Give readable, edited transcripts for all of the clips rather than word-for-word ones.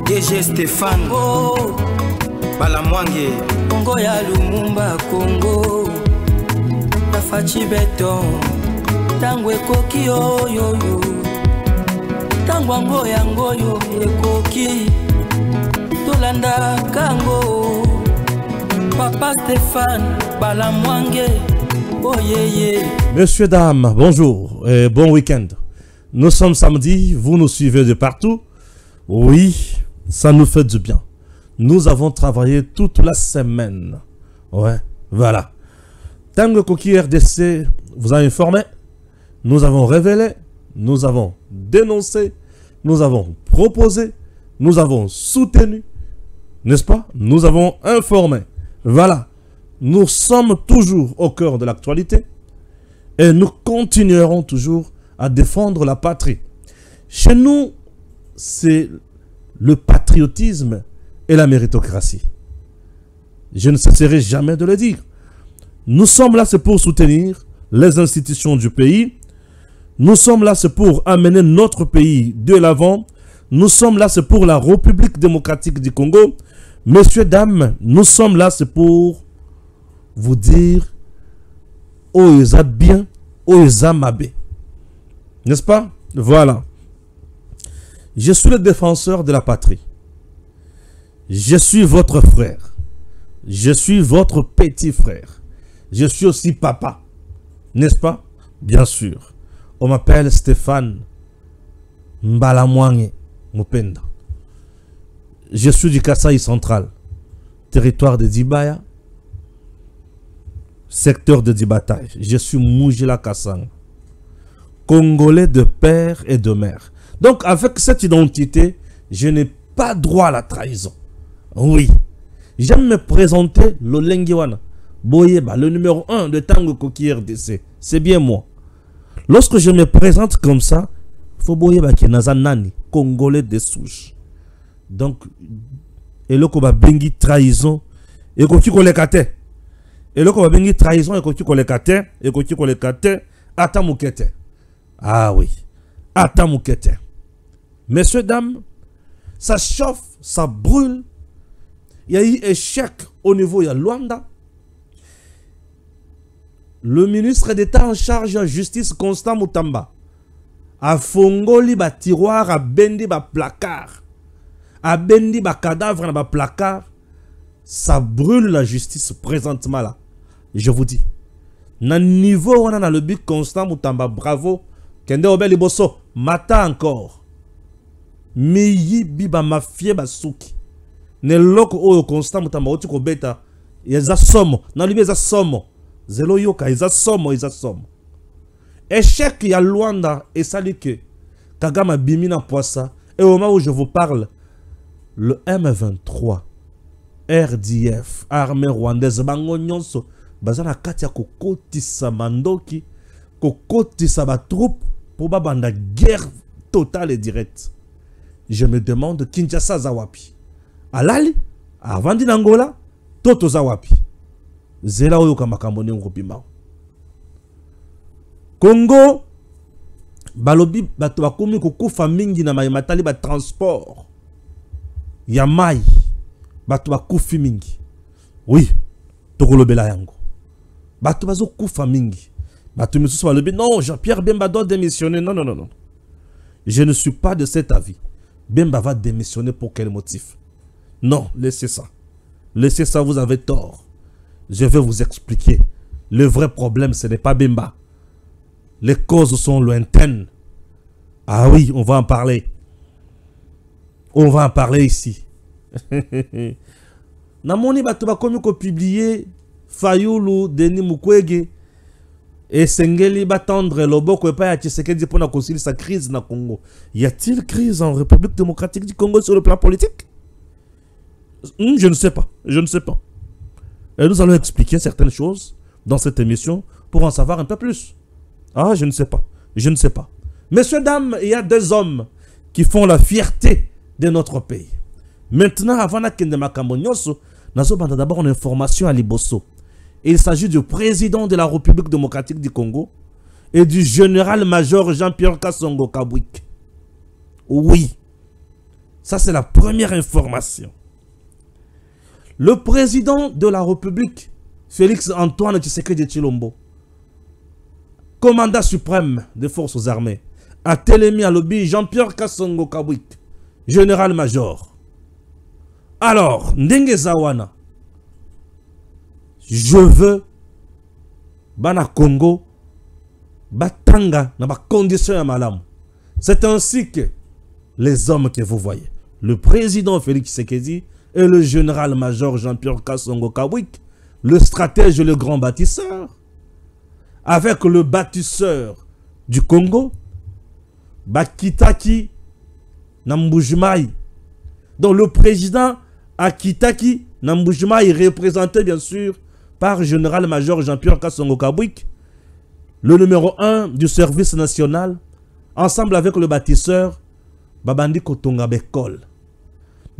DG Stéphane Oh Balamwange Congo ya Lumumba Congo Tafachi beton Tango ekoki yo yo yo Tango ango yango yo ekoki Tolanda kango Papa Stéphane Balamwange Oh yeah. Messieurs, dames, bonjour et bon week-end. Nous sommes samedi, vous nous suivez de partout. Oui, ça nous fait du bien. Nous avons travaillé toute la semaine. Ouais, voilà. Tango Koki RDC vous a informé. Nous avons révélé, nous avons dénoncé, nous avons proposé, nous avons soutenu. N'est-ce pas? Nous avons informé. Voilà. Nous sommes toujours au cœur de l'actualité et nous continuerons toujours à défendre la patrie. Chez nous, c'est le patriotisme et la méritocratie. Je ne cesserai jamais de le dire. Nous sommes là, c'est pour soutenir les institutions du pays. Nous sommes là, c'est pour amener notre pays de l'avant. Nous sommes là, c'est pour la République démocratique du Congo. Messieurs, dames, nous sommes là, c'est pour vous dire oh ils a bien, oh ils a mabé. N'est-ce pas? Voilà. Je suis le défenseur de la patrie. Je suis votre frère. Je suis votre petit frère. Je suis aussi papa. N'est-ce pas? Bien sûr. On m'appelle Stéphane Mbalamwange Mupenda. Je suis du Kasaï central, territoire de Dibaya, secteur de Dibataï. Je suis Moujila Kassang, Congolais de père et de mère. Donc avec cette identité, je n'ai pas droit à la trahison. Oui. J'aime me présenter le Lengiwana. Boyeba, le numéro 1 de Tango Koki RDC. C'est bien moi. Lorsque je me présente comme ça, il faut Boyeba qui Nazanani, Congolais de souche. Donc, et le koba bengi trahison, et koki kolekate. Et le koba bengi trahison, et koki kolekate, et koki kolekate, atamukete. Ah oui, atamukete. Messieurs, dames, ça chauffe, ça brûle. Il y a eu échec au niveau de Luanda. Le ministre d'État en charge de la justice, Constant Mutamba, a fongoli ba tiroir, a bendi ba placard. A bendi ba cadavre dans ba placard, ça brûle la justice présentement là. Je vous dis. Na niveau on a le but Constant Mutamba, bravo. Kende obeli bosso, mata encore. Miyi biba mafie ba suki. Ne loko oyo Constant Mutamba oti ko beta. Yeza somo, na libe za somo. Zelo yoka yeza somo, yeza somo. Échec ya Luanda et sali que Kagame bimi na poissa. Et au moment où je vous parle, le M23, RDF, armée rwandaise, bango nyonso, bazana katia kokotisa mandoki, kokotisa ba troupe pour babanda guerre totale et directe. Je me demande Kinshasa zawapi. Alali, avant d'Angola, Toto zawapi. Zela oyo kamakamone ngopima. Congo, balobi bato bakomi kokufa mingi na matali ba transport. Ya mai bato bakufi mingi. Oui, tokolobela yango. Bato bazo kufa mingi. Bato misusu balobi non, Jean-Pierre Bemba doit démissionner. Non, non, non, non. Je ne suis pas de cet avis. Bemba va démissionner pour quel motif? Non, laissez ça. Laissez ça, vous avez tort. Je vais vous expliquer. Le vrai problème, ce n'est pas Bemba. Les causes sont lointaines. Ah oui, on va en parler. On va en parler ici. Namoni bato bakomi ko publier Fayulu Denis Mukwege et Sengeli batendre loboko pa ya Tshisekedi pour na concilier sa crise na Congo. Y a-t-il crise en République démocratique du Congo sur le plan politique? Je ne sais pas. Je ne sais pas. Et nous allons expliquer certaines choses dans cette émission pour en savoir un peu plus. Ah, je ne sais pas. Je ne sais pas. Messieurs, dames, il y a deux hommes qui font la fierté de notre pays. Maintenant, avant de Makambo-Nyoso, nous avons d'abord une information à Liboso. Il s'agit du président de la République démocratique du Congo et du général-major Jean-Pierre Kassongo Kabwik. Oui. Ça, c'est la première information. Le président de la République, Félix Antoine Tshisekedi Tshilombo, commandant suprême des forces armées, a télémi à lobby Jean-Pierre Kassongo Kabwik, général-major. Alors, Ndenge Zawana, je veux Bana Congo, Batanga, na ba condition ya malam. C'est ainsi que les hommes que vous voyez, le président Félix Tshisekedi et le général-major Jean-Pierre Kassongo Kabwik, le stratège et le grand bâtisseur, avec le bâtisseur du Congo, Bakitaki Nambujimai. Donc le président Akitaki Nambujimai, représenté bien sûr par général-major Jean-Pierre Kassongo Kabwik, le numéro 1 du service national, ensemble avec le bâtisseur Babandi Kotonga Bekol.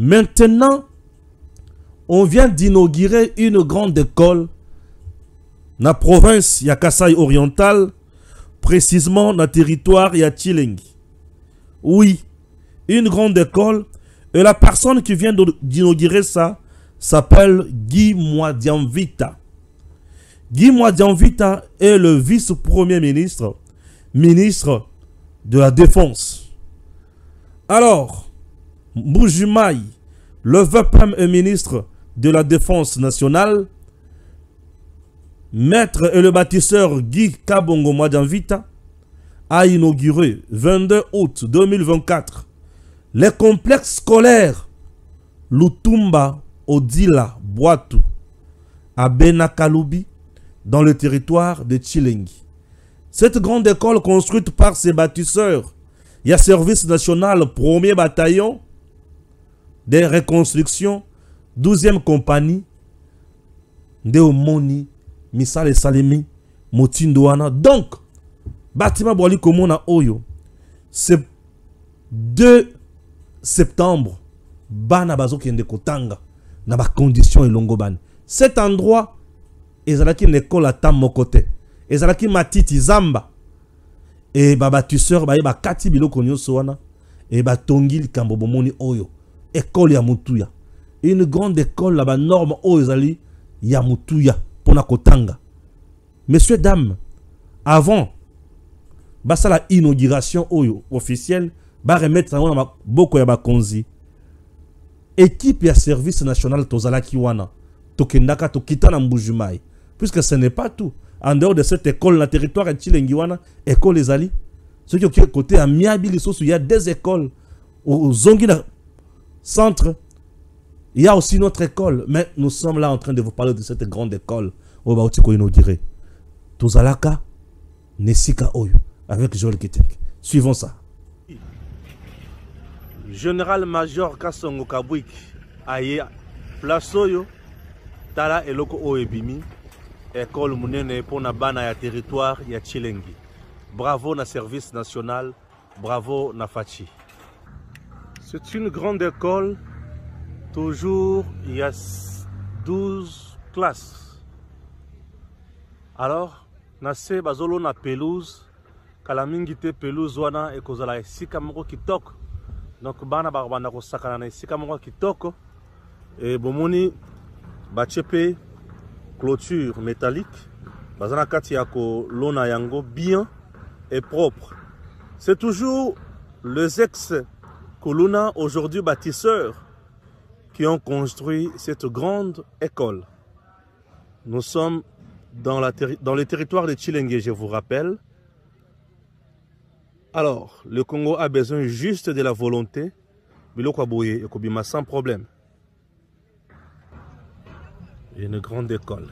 Maintenant, on vient d'inaugurer une grande école dans la province ya Kasai oriental, précisément dans le territoire ya Chilengi. Oui, une grande école, et la personne qui vient d'inaugurer ça s'appelle Guy Mwadiamvita. Guy Mwadiamvita est le vice-premier ministre, ministre de la Défense. Alors, Mbujimai, le VPM et ministre de la Défense nationale, maître et le bâtisseur Guy Kabongo Mwadiamvita, a inauguré 22 août 2024 les complexes scolaires Lutumba, Odila, Boatu, à Benakalubi, dans le territoire de Chilengi. Cette grande école construite par ses bâtisseurs, il y a Service national, 1er bataillon des reconstructions, 12e compagnie, Ndeomoni, Misale Salemi, Motindouana. Donc, bâtiment Boali Komona Oyo, c'est 2 septembre, Bana Bazo Kende Kotanga, na ba condition et longoban. Cet endroit, ezalaki une école à tam mokote. Ezalaki matiti zamba. Et bâtisseur ba kati biloko nyonso wana et ba tongil kambobo moni oyo. École ya mutuya. Une grande école là ba norme oyo ezali ya mutuya pona kotanga. Messieurs dames, avant basa la inauguration oyo officielle ba remettre na boko ya ba konzi. Équipe ya service national tozalaki wana tokendaka tokita na Mbujimai, puisque ce n'est pas tout. En dehors de cette école, dans le territoire de Chilengiwana, école les Ali. Ceux qui ont côté à Miabi, il y a des écoles. Au Zongina centre, il y a aussi notre école. Mais nous sommes là en train de vous parler de cette grande école. Au Bautiko inauguré. Tozalaka, Nesika Oyo, avec Joël Kitek. Suivons ça. Général-major Kassongo Kabwik, aye, place Oyo, Tala Eloko Oebimi. École Mounene pour na bana ya territoire ya Chilengi. Bravo na service national, bravo na Fachi. C'est une grande école, toujours il y a 12 classes. Alors, nase bazolo na pelouse, kalamingite pelouse wana e kozala esika moko kitoko. Donc bana bana ko sakana na esika moko kitoko et bomoni bachepe clôture métallique, bazana kati yako lona yango bien et propre. C'est toujours les ex-colonna, aujourd'hui bâtisseurs, qui ont construit cette grande école. Nous sommes dans le territoire de Chilengi, je vous rappelle. Alors, le Congo a besoin juste de la volonté, biloko aboye ekobima sans problème. Une grande école.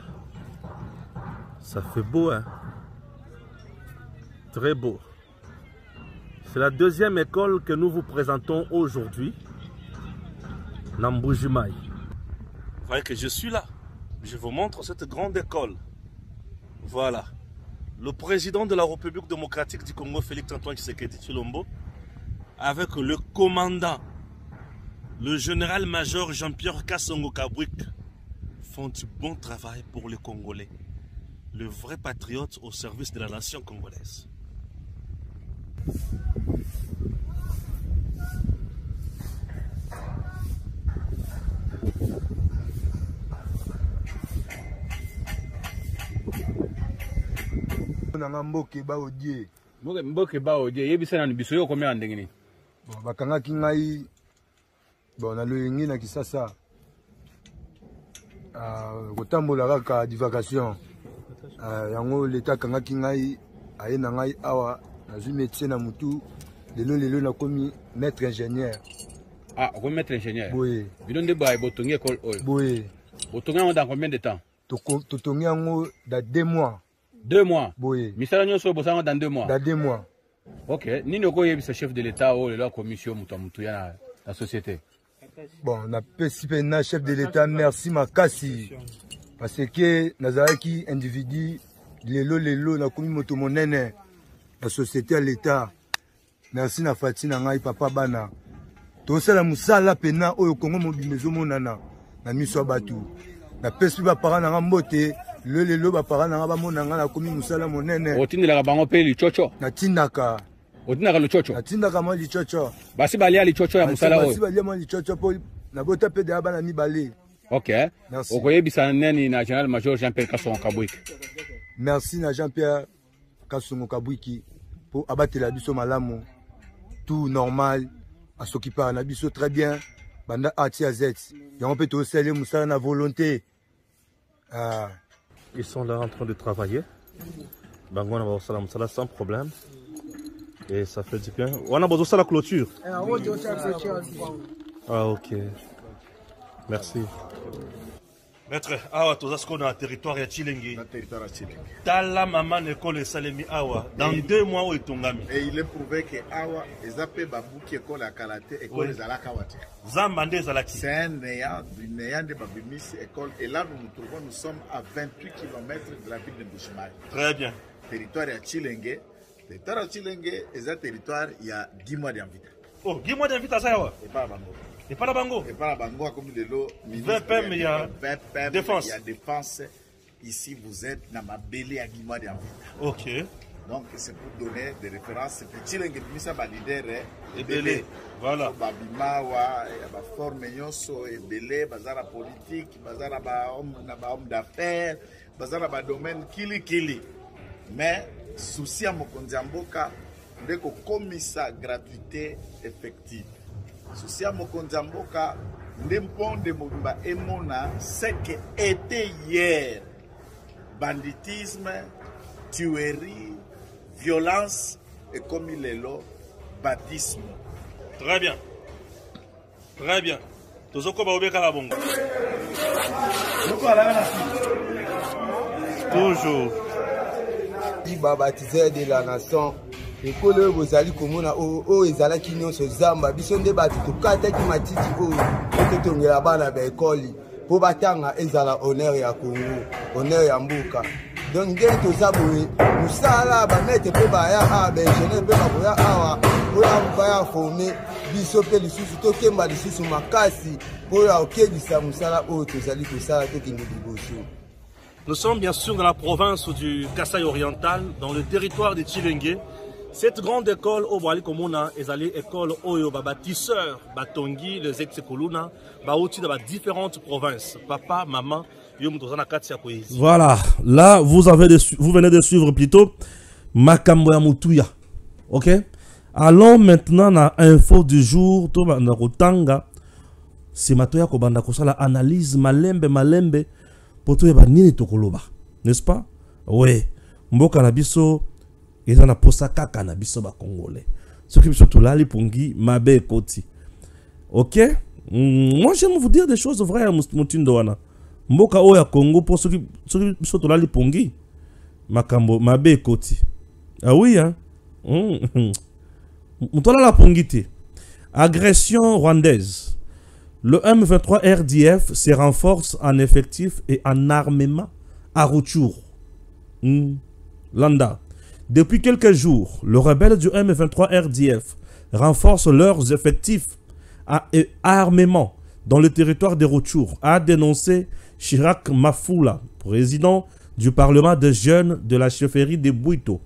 Ça fait beau, hein? Très beau. C'est la deuxième école que nous vous présentons aujourd'hui. Nambujimai. Vous voyez que je suis là. Je vous montre cette grande école. Voilà. Le président de la République démocratique du Congo, Félix Antoine Tshisekedi Tshilombo, avec le commandant, le général-major Jean-Pierre Kassongo Kabwik, font du bon travail pour les Congolais. Le vrai patriote au service de la nation congolaise. nanga mboke ba odie. Mboke ba odie yebisa na biso yo komya ndenge ni. Bon bakangaki ngai bon na loyengi na Kisasa. Kotambola kaka di vacation. Yango leta kangaki ngai aye na ngai awa nazwi métier na mutu lelo na komi maître ingénieur. Ah, comme maître ingénieur. Oui. Bidon de baye botongi école oil. Oui. Botongi on dans combien de temps? Totongi yango dans 2 mois. 2 mois. Oui. Misala nyonso bosanga dans 2 mois. Dans 2 mois. OK. Nino ko yebisa chef de l'état ou la commission mutu ya la société. Bon, on a participé na chef de l'état merci makasi. Parce que nazaraki individu lelo na komi moto monene la société à l'état. Merci na Fatina ngai papa bana. Tosala musala pena oyo Kongo mobimezo monana na miso batu. Na pesi ba parents na mbote lelo ba parents na ba monanga na komi musala monene. Otindela bango pe li chocho. Na tindaka. Otindaka le chocho. Na tindaka mo li chocho. Basi balia li chocho ya musala oyo. Basi balia mo li chocho po na bota pe de abana mibale. OK. Okoyebisa neni na général major Jean-Pierre Kasongo Kabwiki. Merci na Jean-Pierre Kasongo Kabwiki pour abattre la biso malamu. Tout normal, à s'occuper à Nabiso très bien, banda Ati à Z. Et on peut aussi aller Moussa na volonté. Ils sont là en train de travailler. Bango na salam sala sans problème. Et ça fait du bien. On a besoin de la clôture. Ah ok. Merci. Maître, awa toza sko na territoire ya Chilenge. Na territoire ya Chilenge. Tala maman école salemi awa dans 2 mois au Tongami. Et il est prouvé que awa ezape babuki école à karaté école ezalaka wate. Zambande zalaki. C'est un néant du néant de Babimis école et là nous nous trouvons, nous sommes à 28 km de la ville de Bushimai. Très bien. Territoire ya Chilenge. Territoire ya Chilenge est un territoire il y a 10 mois d'invitation. Oh, 10 mois d'invitation awa. Et pas bango. Et pas la bango. Et pas la bango comme le lot. 20 PM il y a défense. Il y a défense. Ici vous êtes dans ma belle à 10 mois d'invitation. OK. Donc c'est pour donner des références. C'est Chilenge Misa ba leader et belé. Voilà. Babima wa ba forme nyonso et belé bazara politique, bazara ba homme d'affaires, bazara ba domaine kili. Mais souci à mokonzi mboka ndeko komisa gratuité effective. Souci à mokonzi mboka ndemponde mobimba emona ce que était hier banditisme, tuerie, violence et comme il est là, baptisme. Très bien. Très bien. Tozoko ba obeka la bongo. Toujours. Il va baptiser de la nation. École bozali komona o ezalaki nyonso zamba biso nde batu tokataki matiti oyo totongela bana ba ekoli po batanga ezala honneur ya Congo, honneur ya mboka. Donc ngeli toza boye musala ba mete pe ba ya ba ingénieur pe ba boya awa po ya ba ya former biso pe lisusu tokemba lisusu makasi po ya okebisa musala oyo tozali kosala tokende liboso. Nous sommes bien sûr dans la province du Kasaï oriental, dans le territoire de Chilenge. Cette grande école au Wali Komona est allée école Oyo bâtisseurs, Batongi, les ex-Koluna, Baouti dans différentes provinces. Papa, maman, voilà, là vous venez de suivre plutôt Makambo ya Mutuya. OK? Allons maintenant à info du jour to na kotanga. C'est matoya ko banda ko sala analyse malembe pour to ba nini tokoloba. N'est-ce pas? Oui. Mboka na biso ils en a posa kaka na biso ba congolais. Ce qui biso tolali pongi mabe koti. OK? Moi j'aime vous dire des choses vraies mutindo wana. Mboka oya Congo pour ceux qui biso tolali pongi makambo mabe koti. Ah oui hein. Mutola la pongité. Agression rwandaise. Le M23 RDF se renforce en effectif et en armement à Rutshuru. Landa. Depuis quelques jours, les rebelles du M23 RDF renforcent leurs effectifs et armements dans le territoire de Rutshuru, a dénoncé Chirac Mafoula, président du Parlement des jeunes de la chefferie de Bouito.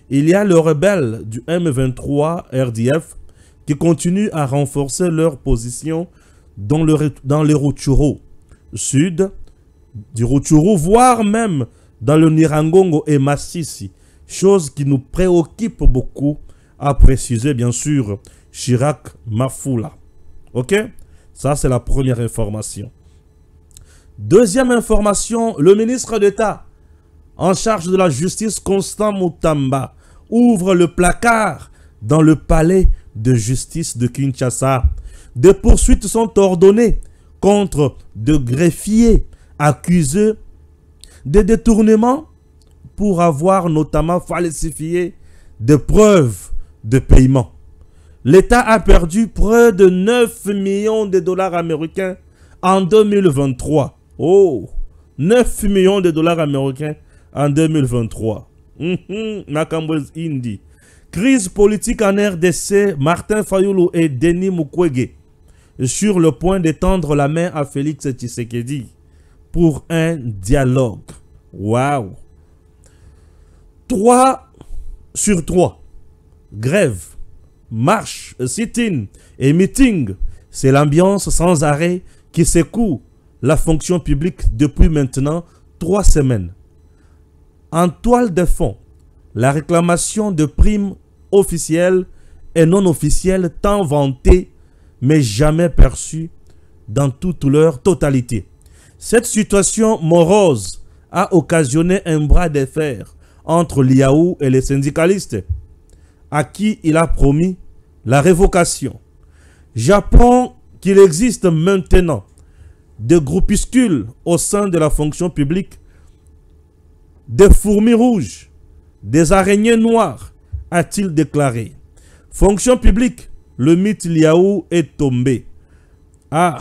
Il y a les rebelles du M23 RDF qui continuent à renforcer leur position dans le Rutshuru sud du Rutshuru, voire même dans le Nirangongo et Massissi. chose qui nous préoccupe beaucoup, a précisé bien sûr Chirac Mafoula. Ok? Ça, c'est la première information. Deuxième information, le ministre d'État en charge de la justice, Constant Mutamba, ouvre le placard dans le palais de justice de Kinshasa. Des poursuites sont ordonnées contre de greffiers accusés de détournement pour avoir notamment falsifié des preuves de paiement. L'État a perdu près de 9 millions de dollars américains en 2023. Oh, 9 millions de dollars américains en 2023. Nakambwez Indi. Crise politique en RDC, Martin Fayulu et Denis Mukwege sur le point d'étendre la main à Félix Tshisekedi pour un dialogue. Waouh! 3 sur 3. Grève, marche, sit-in et meeting. C'est l'ambiance sans arrêt qui secoue la fonction publique depuis maintenant 3 semaines. En toile de fond, la réclamation de primes officielles et non officielles tant vantées mais jamais perçues dans toute leur totalité. Cette situation morose a occasionné un bras de fer entre l'IAU et les syndicalistes, à qui il a promis la révocation. J'apprends qu'il existe maintenant des groupuscules au sein de la fonction publique, des fourmis rouges, des araignées noires, a-t-il déclaré. Fonction publique, le mythe Liaou est tombé. Ah,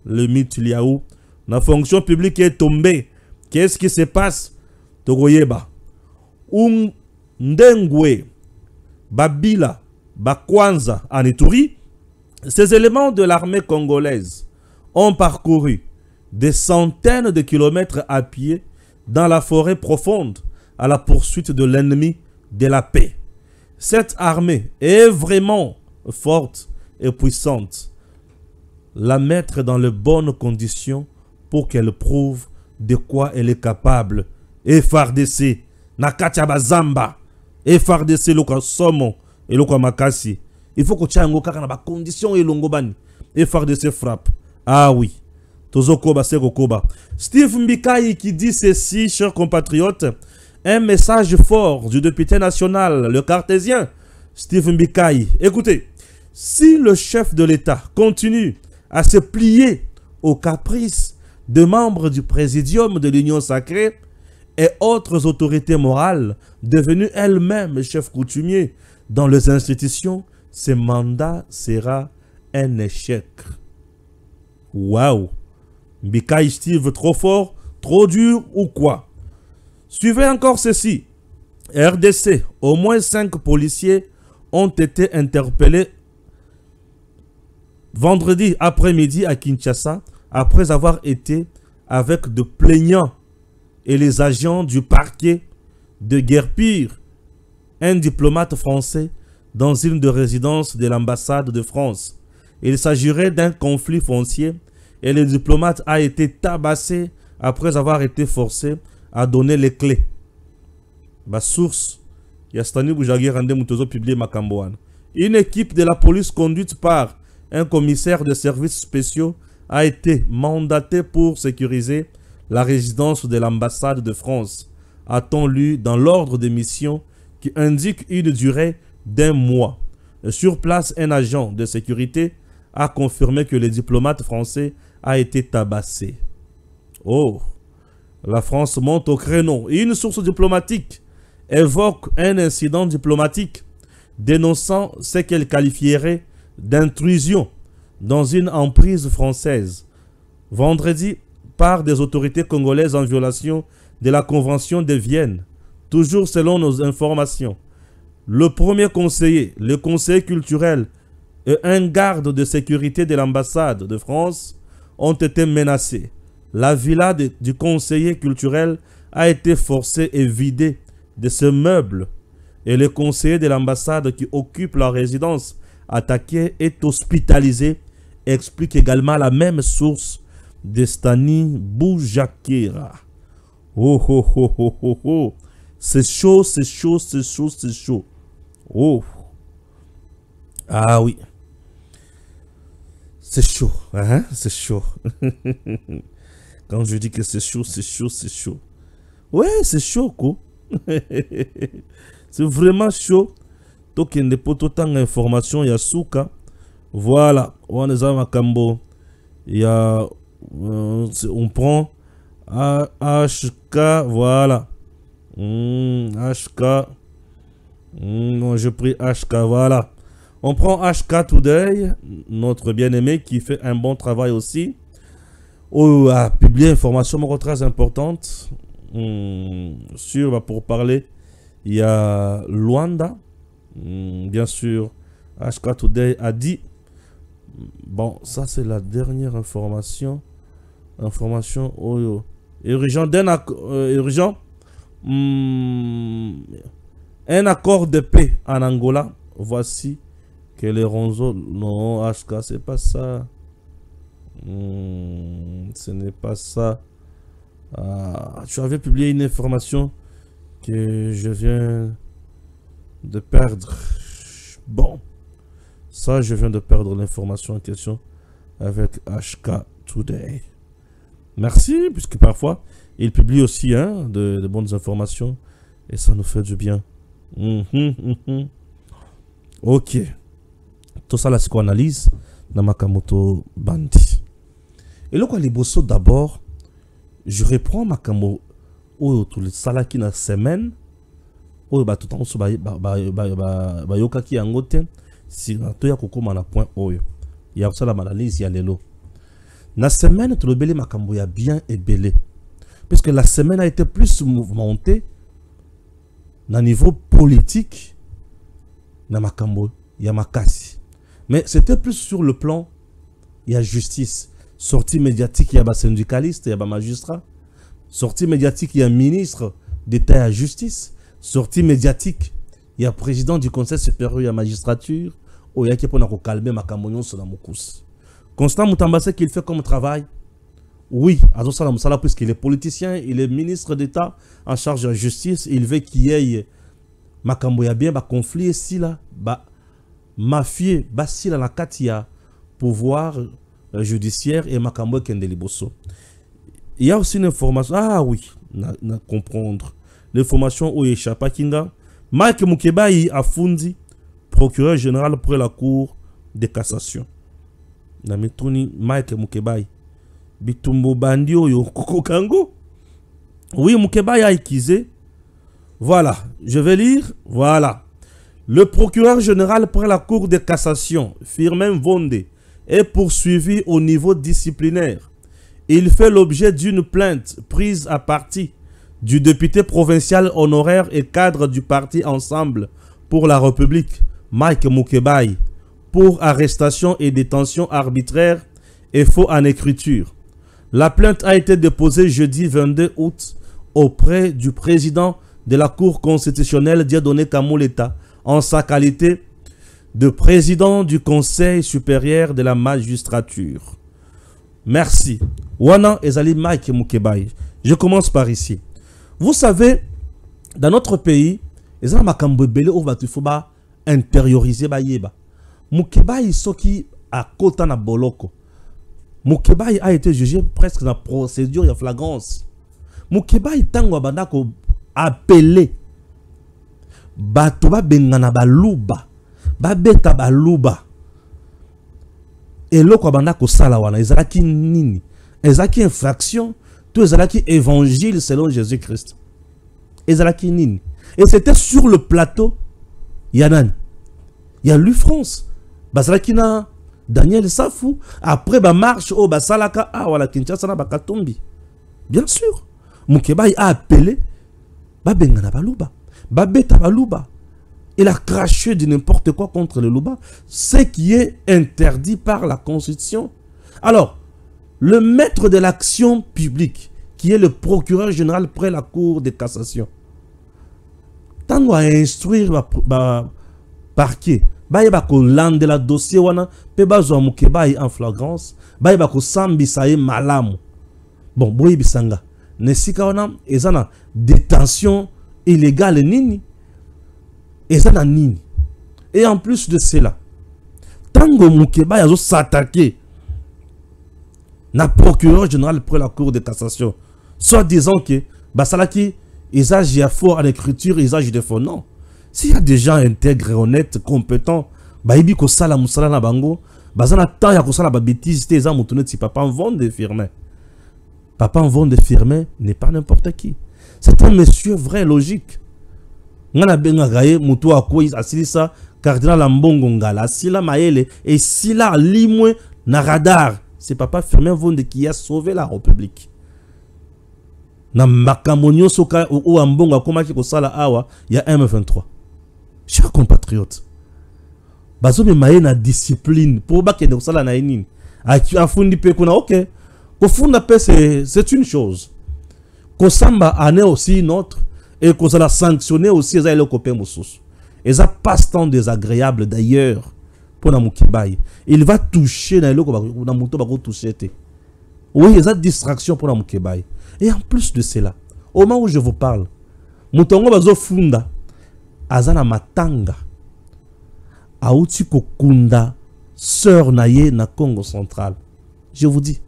le mythe Liaou, la fonction publique est tombée. Qu'est-ce qui se passe? Togoyeba. Ndengwe, Babila, Bakwanza, en Ituri, ces éléments de l'armée congolaise ont parcouru des centaines de kilomètres à pied dans la forêt profonde à la poursuite de l'ennemi de la paix. Cette armée est vraiment forte et puissante. La mettre dans les bonnes conditions pour qu'elle prouve de quoi elle est capable. FARDC, Nakatia Bazamba, FARDC, Loka Somo et Loka Makasi. Il faut que tu aies un conditions et l'ongobani. FARDC frappe. Ah oui. Tozokoba Sekokoba. Steve Mbikai qui dit ceci, chers compatriotes. Un message fort du député national, le cartésien, Steve Mbikai. Écoutez, si le chef de l'État continue à se plier aux caprices de membres du présidium de l'Union sacrée et autres autorités morales devenues elles-mêmes chefs coutumiers dans les institutions, ce mandat sera un échec. Waouh! Mbikai Steve, trop fort, trop dur ou quoi? Suivez encore ceci. RDC, au moins 5 policiers ont été interpellés vendredi après-midi à Kinshasa après avoir été avec de plaignants et les agents du parquet de Guerpire, un diplomate français dans une de résidences de l'ambassade de France. Il s'agirait d'un conflit foncier et le diplomate a été tabassé après avoir été forcé à donner les clés. Ma source, Yastani Boujagui Rande Mutozo publié Makambouane. Une équipe de la police conduite par un commissaire de services spéciaux a été mandatée pour sécuriser la résidence de l'ambassade de France, a-t-on lu dans l'ordre de mission qui indique une durée d'1 mois. Sur place, un agent de sécurité a confirmé que le diplomate français a été tabassé. Oh, la France monte au créneau. Une source diplomatique évoque un incident diplomatique dénonçant ce qu'elle qualifierait d'intrusion dans une emprise française. Vendredi, par des autorités congolaises en violation de la Convention de Vienne. Toujours selon nos informations, le premier conseiller, le conseiller culturel et un garde de sécurité de l'ambassade de France ont été menacés. La villa du conseiller culturel a été forcée et vidée de ses meubles et le conseiller de l'ambassade qui occupe la résidence attaquée est hospitalisé, explique également la même source de Stani Boujakira. Oh oh oh oh oh oh. C'est chaud, c'est chaud, c'est chaud, c'est chaud. Oh. Ah oui. C'est chaud, hein? C'est chaud. Quand je dis que c'est chaud, c'est chaud, c'est chaud. Ouais, c'est chaud, quoi. C'est vraiment chaud. Donc, il n'y a pas autant d'informations. Il y a Souka. Voilà. On est à Makambo. Il y a. On prend HK. Voilà. HK. Non, je prie HK. Voilà. On prend HK Today, notre bien-aimé qui fait un bon travail aussi. A publié une information très importante sur, pour parler, il y a Luanda, bien sûr, HK Today a dit, bon, ça c'est la dernière information, urgent, urgent, un accord de paix en Angola, voici que les ronzos, non, HK, c'est pas ça. Ce n'est pas ça. Tu avais publié une information que je viens de perdre. Bon, ça, je viens de perdre l'information en question avec HK Today. Merci, puisque parfois, il publie aussi de bonnes informations et ça nous fait du bien. Ok. Tout ça, la psychoanalyse, Namakamoto Bandi. Et là, quand les bossos d'abord, je reprends Makamo tous les salaki na semaine. Tout le temps, yoka ki angote. Si tu as koko mana point oyo. Il y a ça la analyse, il y a l'élo. La semaine, tout le belé Makambo ya bien et belé. Parce que la semaine a été plus mouvementée na niveau politique. Na Makambo ya makasi. Mais c'était plus sur le plan, il y a justice. Sortie médiatique, il y a syndicaliste, il y a magistrat. Sortie médiatique, il y a ministre d'État et à justice. Sortie médiatique, il y a président du Conseil supérieur et à magistrature. Il y a qui pour calmer ma camonyon sur la moukous. Constant Moutambase qu'il fait comme travail. Oui, puisqu'il est politicien, il est ministre d'État en charge de la justice. Il veut qu'il y ait Makamboya bien, conflit ici là, mafieux, si là, la katia, pouvoir judiciaire et Makambo Kendeliboso. Il y a aussi une information. Ah oui, na comprendre. L'information où échappe Kinga. Mike Mukebai a fundi procureur général pour la cour de cassation. Na mituni Mike Mukebai. Bitumbo bandio yo kokokango. Oui, Mukebai a équisé. Voilà, je vais lire. Voilà. Le procureur général pour la cour de cassation, Firmin Vondé, est poursuivi au niveau disciplinaire. Il fait l'objet d'une plainte prise à partie du député provincial honoraire et cadre du parti Ensemble pour la République, Mike Mukebai, pour arrestation et détention arbitraire et faux en écriture. La plainte a été déposée jeudi 22 août auprès du président de la Cour constitutionnelle Dieudonné Kamouleta en sa qualité de président du Conseil supérieur de la magistrature. Merci. Wana Ezali Mike Mukebai. Je commence par ici. Vous savez, dans notre pays, Ezali Makambo Bele Ovatufoba intérioriser Bayeba. Mukebai Soki a Kota na Boloko. Mukebai a été jugé presque dans la procédure de flagrance. Mukebai Tango Bandako appelé Batoba Bengana Baluba. Babeta baluba. Et là, quand on a que ça là, on a ezalaki nini, ezalaki infraction, tout ezalaki évangile selon Jésus-Christ. Ezalaki nini. Et c'était sur le plateau, Yanan. Il y a l'U-France. Bazalaki na Daniel Safou. Après, ba marche au Basalaka, wala Kinshasa na Bakatombi. Bien sûr. Mukebai a appelé Babengana baluba. Babeta baluba. Il a craché de n'importe quoi contre le Louba, ce qui est interdit par la Constitution. Alors, le maître de l'action publique, qui est le procureur général près la Cour de cassation, tant à instruire le parquet, il va lande la dossier wana pe bazwa Mukebai en flagrance, il va sambisa ye malamu. Bon, boye bisanga, nesika wana ezana détention illégal nini. Et ça n'a nini. Et en plus de cela, tango Mukeba yazo s'attaquer na procureur général pour la cour de cassation, soit disant que Basalaki ils agissent fort en écriture, ils agissent de fort. Non. S'il y a des gens intègres, honnêtes, compétents, Baïbi ko sala musala na bango, bazana ta ya ko sala ba bêtise te za mutunet si papa en vend de firmer. Papa en vend de firmer n'est pas n'importe qui. C'est un monsieur vrai logique. Ngana benga gaye mutu akoi asilisa cardinal Ambongo ngala sila maele et sila limwe na radar. C'est papa Firmin Vonde qui a sauvé la République. Na makamonyo soka ou Ambongo komaki ko sala awa ya M23. Chers compatriotes, bazo me maye na discipline pour ba kende ko sala na nini. Afundi pe kuna OK. Ko funda pe c'est une chose. Ko samba ane aussi une autre et ko sala sanctionner aussi les copains mosusu. Et ça passe temps désagréable d'ailleurs pour na mukibai. Il va toucher na eloko na muto ba ko toucher te. Oui, il y a une distraction pour la mukibai. Et en plus de cela, au moment où je vous parle, mutongo bazo funda azana matanga auti kokunda sœur naye na Congo central. Je vous dis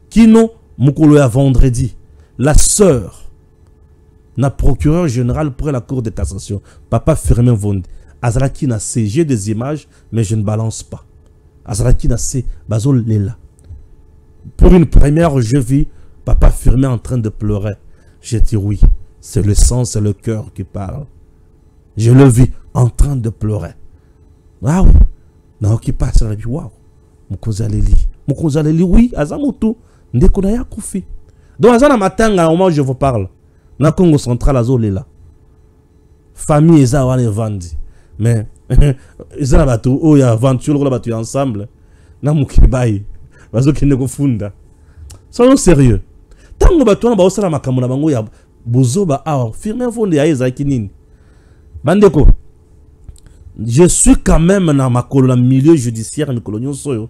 kino mukolo ya vendredi la sœur na procureur général pour la cour de cassation papa Firmin Vonde azalaki na CG des images mais je ne balance pas azalaki na C bazo lela pour une première je vis papa Firmin en train de pleurer. J'ai dit oui, c'est le sang, c'est le cœur qui parle. Je le vis en train de pleurer. Ah oui. Non, qui passe la vie. Waouh. Mokozaleli, oui, azamutu. Ndekona ya kufi. Donc, azana matanga, au moment où je vous parle. Na Congo central, azolela. Famille, eza wane vandi. Mais, eza na batu, oh, ya aventure, la batu ensemble. Na mukibai. Bazo kende kufunda. Soyons sérieux. Tango batu na ba osala makambo na bango ya bozoba awa Firmin Vonde ya ezaki nini. Bandeko. Je suis quand même dans ma milieu judiciaire Nicolonio Soyo.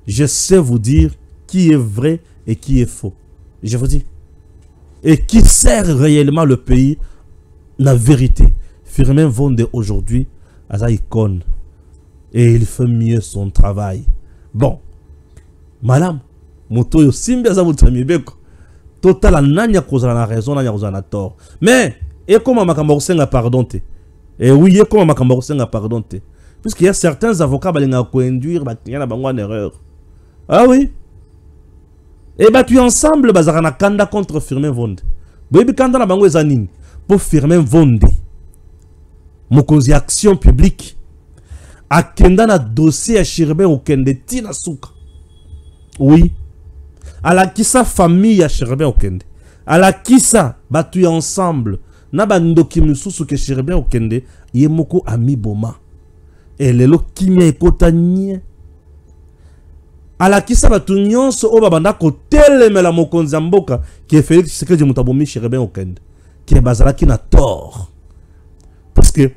Je sais vous dire qui est vrai et qui est faux. Je vous dis. Et qui sert réellement le pays la vérité. Firmin Vonde aujourd'hui a sa icône. Et il fait mieux son travail. Bon. Madame, moto simbi za mutamibeko. Total ananya kozala na raison nanya kozala na tort. Mais et comment makambo senga pardon te. Et oui, et comment makambo senga pardon te. Puisqu'il y a certains avocats balinga ko induire ba client na bango en erreur. Ah oui. Et battu ensemble bazara na kanda contre Firmin Vonde. Boyebi kanda na bango ezanini pour Firmin Vonde. Mokonzi action publique. Akenda na dossier à Chirbe okende tina suka. Oui. À la kisa famille à Chirbe okende. À la kisa battu ensemble. Na bandoki mususu ke Chirbe okende. Yemoko ami boma. Et lelo kimia ekota nye. À la kisa battu nyonso o babanda ko telemela mokonzi mboka. Qui est Félix Tshisekedi mutabomi Chirbe okende. Qui est bazala ki na tort. Parce que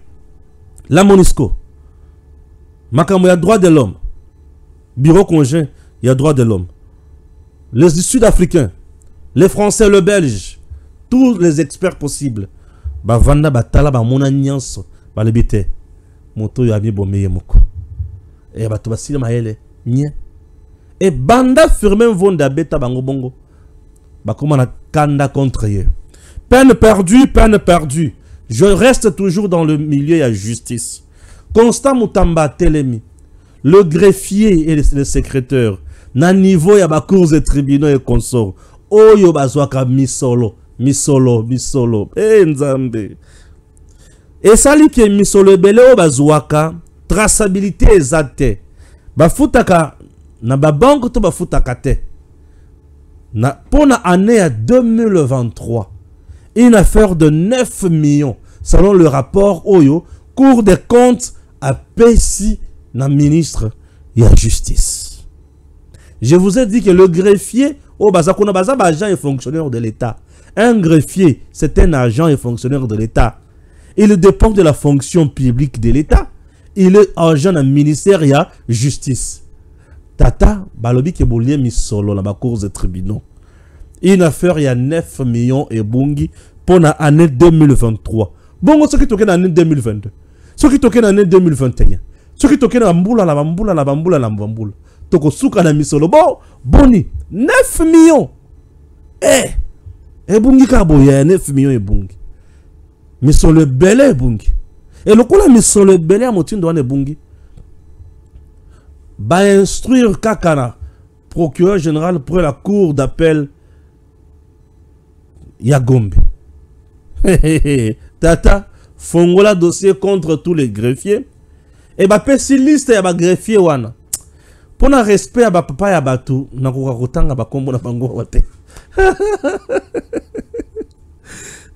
la MONUSCO. Makambo ya droit de l'homme. Bureau conjoint, il y a droit de l'homme. Les Sud-Africains, les Français, les Belges, tous les experts possibles. Ba vanda batala ba mona nyonso ba lebite. Moto ya mi bomeye moko. Et ba to basile maele nye. Et banda Firmin Vonde beta bango bongo. Ba komana kanda contre eux. Peine perdue, peine perdue. Je reste toujours dans le milieu de la justice. Constant Moutamba Telemi, le greffier et le secrétaire, na niveau ya ba cours et tribunaux et consorts. Oyo bazwaka misolo, misolo, misolo. Nzambe. Et sali ki misolo bele o bazwaka traçabilité exacte. Ba futaka na ba banque to ba futaka te. Na pona année à 2023, une affaire de 9 millions selon le rapport Oyo, Cour des comptes à Pessi, na ministre de la justice. Je vous ai dit que le greffier, agent et fonctionnaire de l'État. Un greffier, c'est un agent et fonctionnaire de l'État. Il dépend de la fonction publique de l'État. Il est agent d'un ministère de la justice. Tata, balobi ke bolie mi solo na ba cours de tribunaux. Une affaire, il y a 9 millions et bungi pour l'année 2023. Bon, ce qui est en l'année 2022. Ce qui est en l'année 2021. Ce qui est en la bamboula. Toko souka na misolo. Bon, boni, 9 millions. Bungi kaboya, 9 millions bungi. Misolo belé bungi. Et le coup là, misolo belé à motin doit ne bungi. Ba instruire Kakana, procureur général pour la cour d'appel Yagombe. Tata, fongola dossier contre tous les greffiers. Et bah pesi liste ya ba greffier wana. Pour na respect ya ba papa ya batu, na kutanga ba kombo na bango wate.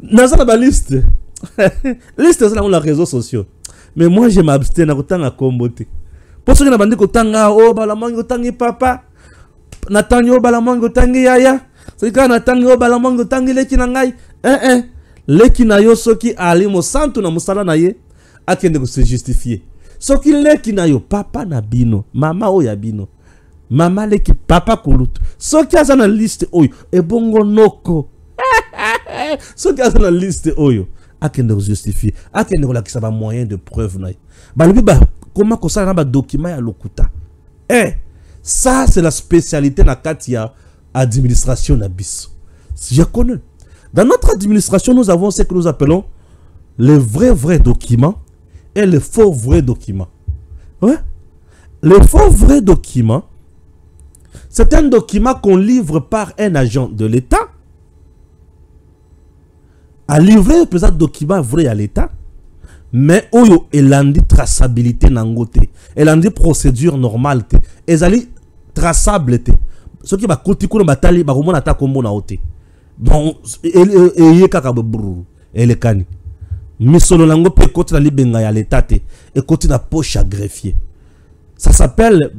Naza na ba liste. Liste c'est la réseaux sociaux. Mais moi je m'abstiens na kutanga kombo te. Pour ceux qui n'ont pas tanga oh balamango tangi papa. Natangi oh balamango tangi yaya. C'est quand natangi oh balamango tangi leki na ngai. Leki na yo soki ali mo santu na musala na ye akende ko se justifier. Soki leki na yo papa na bino, mama o ya bino. Mama leki papa kulutu. Soki aza na liste oyo ebongo noko. Soki aza na liste oyo akende ko justifier. Akende ko lakisa ba moyen de preuve na ye. Ba lobi ba comment ko sala na ba document ya lokuta. Ça c'est la spécialité na katia administration na biso. Je connais. Dans notre administration, nous avons ce que nous appelons les vrais documents et les faux vrais documents. Ouais? Les faux vrais documents, c'est un document qu'on livre par un agent de l'État à livrer un petit document vrai à l'État, mais oyo elandi traçabilité nangote, elandi procédure normale, ezali traçable te. Ce qui va côté ko batali ba komona ta kombo na ote. Bon, et kaka brou, et le cani. Misolo lango pe côté la libenga ya l'état te, et côté na poche à greffier. Ça s'appelle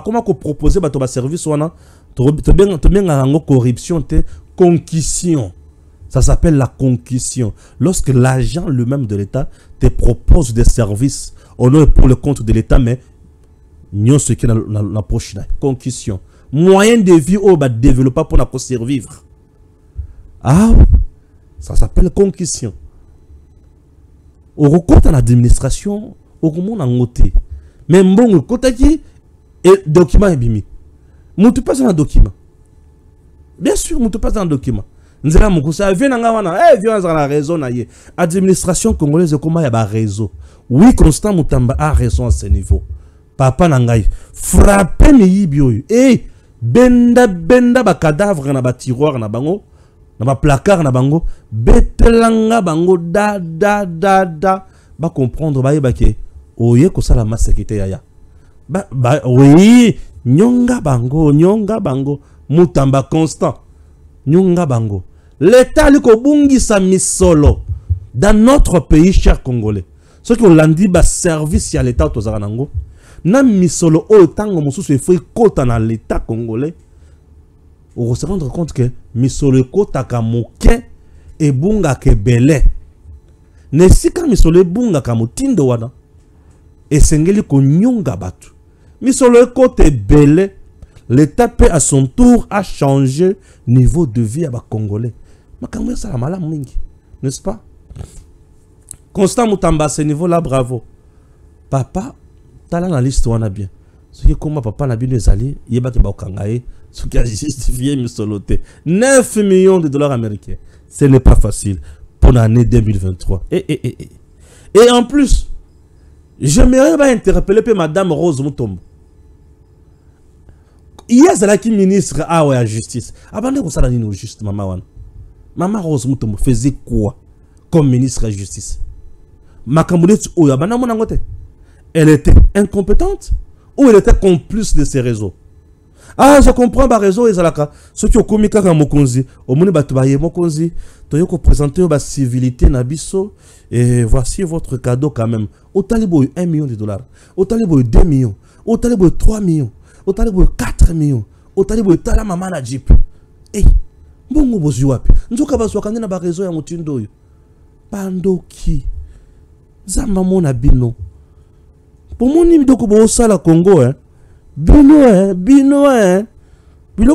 comment qu'on propose ba to ba service wana, to bien ngo corruption te, concussion. Ça s'appelle la concussion. Lorsque l'agent lui-même de l'État te propose des services au nom pour le compte de l'État, mais nyon ce qui na poche na concussion. Moyen de vie au ba développer pour na survivre. Ah, ça s'appelle concussion. Au recours à l'administration, au monde en côté. Mais bon, côté qui est document est bimi. Moutou pas un document. Bien sûr, moutou pas un document. Nous allons nous ça vient ngana viens dans la raison na ye. Administration congolaise comment y a ba réseau. Oui, Constant Mutamba a raison à ce niveau. Papa nangai frappé mi yibio. Benda ba cadavre na ba tiroir na bango. Na ba placard na bango betelanga bango da ba comprendre ba yebake oye ko sala masekite yaya oui nyonga bango Mutamba Constant nyonga bango l'état liko bungisa misolo dans notre pays cher congolais ce qui on landi ba service ya l'état to zaka nango na misolo o tango mususu efoi kota na l'état congolais. On se rendre compte que misolo kotaka moke et bunga ke belé. Ne sika misolo bunga ka motindo wana. Et sengeli ko nyonga batu. Misolo kote belé. L'État peut à son tour à changer niveau de vie à ba Congolais. Makamwe ça la mala mingi. N'est-ce pas? Constant Mutamba à ce niveau là bravo. Papa, t'as la liste wana bien. Ce qui comment papa na bien ezali, yeba ke ba okangaye. Ce qui a justifié Misoloté. 9 millions de dollars américains. Ce n'est pas facile pour l'année 2023. Et en plus, j'aimerais bien interpeller Madame Rose Mutombo. Hier, c'est là qui ministre à la justice. Avant de ça, nous juste maman. Maman Rose Mutombo faisait quoi comme ministre de la justice? Elle était incompétente ou elle était complice de ces réseaux? Ah, je comprends ba réseau ezalaka. Ceux qui ont commis kaka mokonzi, au moni batu ba ye mokonzi, to yoko présenter ba civilité na biso et voici votre cadeau quand même. Au talibo 1 million de dollars, au talibo 2 millions, au talibo 3 millions, au talibo 4 millions, au talibo tala mama na jeep. Bongo bozi wapi? Nzoka baswa kangena ba réseau ya mutindo yo. Pandoki. Zamba mona bino. Pour moni midoko bo sala Congo Biloko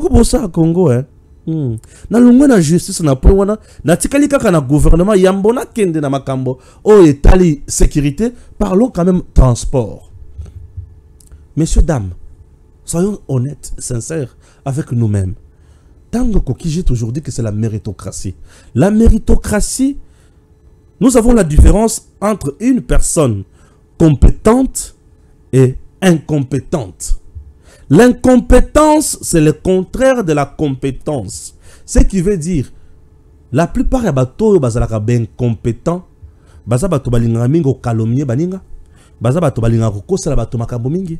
pour ça Congo Na longwe na justice na po wana na tikali kaka na gouvernement yambona kende na makambo o etali sécurité, parlons quand même transport. Messieurs, dames, soyons honnêtes, sincères avec nous-mêmes. Tango Kokiji toujours dit que c'est la méritocratie. La méritocratie, nous avons la différence entre une personne compétente et incompétente. L'incompétence, c'est le contraire de la compétence. Ce qui veut dire, la plupart des bateaux bazalaka ben compétents, baza bato balinga mingo calomnier baninga, baza bato balinga kokosala bato makambo mingi,